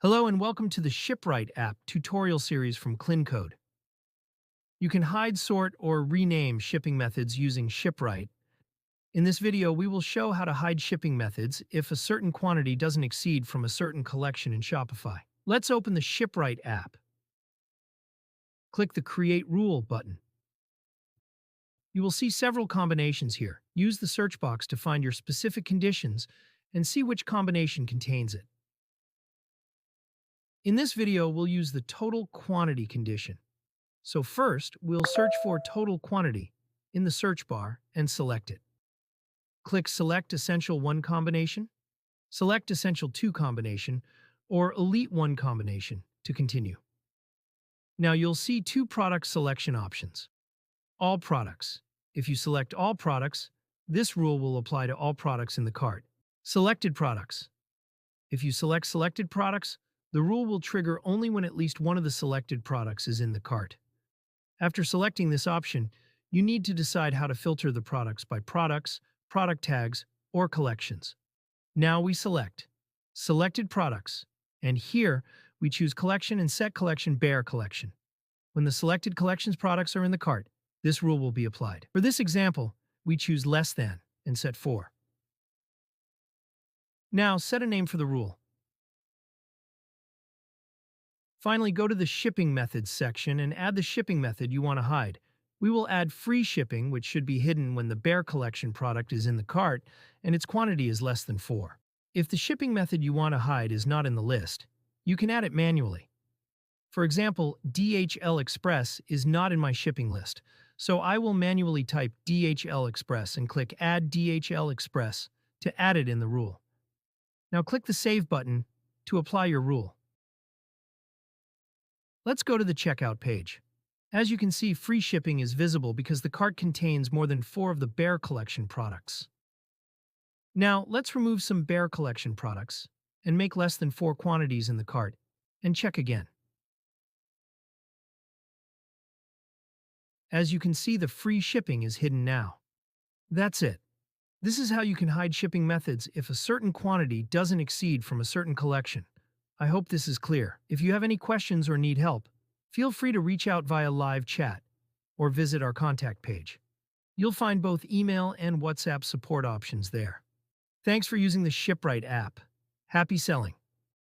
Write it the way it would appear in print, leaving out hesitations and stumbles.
Hello and welcome to the ShipRight app tutorial series from KlinKode. You can hide, sort, or rename shipping methods using ShipRight. In this video, we will show how to hide shipping methods if a certain quantity doesn't exceed from a certain collection in Shopify. Let's open the ShipRight app. Click the Create Rule button. You will see several combinations here. Use the search box to find your specific conditions and see which combination contains it. In this video, we'll use the total quantity condition. So first, we'll search for total quantity in the search bar and select it. Click Select Essential 1 combination, Select Essential 2 combination, or Elite 1 combination to continue. Now you'll see two product selection options. All products. If you select all products, this rule will apply to all products in the cart. Selected products. If you select selected products, the rule will trigger only when at least one of the selected products is in the cart. After selecting this option, you need to decide how to filter the products by products, product tags, or collections. Now we select Selected Products, and here we choose Collection and set collection bare collection. When the selected collections products are in the cart, this rule will be applied. For this example, we choose less than and set 4. Now set a name for the rule. Finally, go to the Shipping Methods section and add the shipping method you want to hide. We will add free shipping, which should be hidden when the bare collection product is in the cart and its quantity is less than 4. If the shipping method you want to hide is not in the list, you can add it manually. For example, DHL Express is not in my shipping list, so I will manually type DHL Express and click Add DHL Express to add it in the rule. Now click the Save button to apply your rule. Let's go to the checkout page. As you can see, free shipping is visible because the cart contains more than 4 of the bare collection products. Now, let's remove some bare collection products and make less than 4 quantities in the cart and check again. As you can see, the free shipping is hidden now. That's it. This is how you can hide shipping methods if a certain quantity doesn't exceed from a certain collection. I hope this is clear. If you have any questions or need help, feel free to reach out via live chat or visit our contact page. You'll find both email and WhatsApp support options there. Thanks for using the ShipRight app. Happy selling!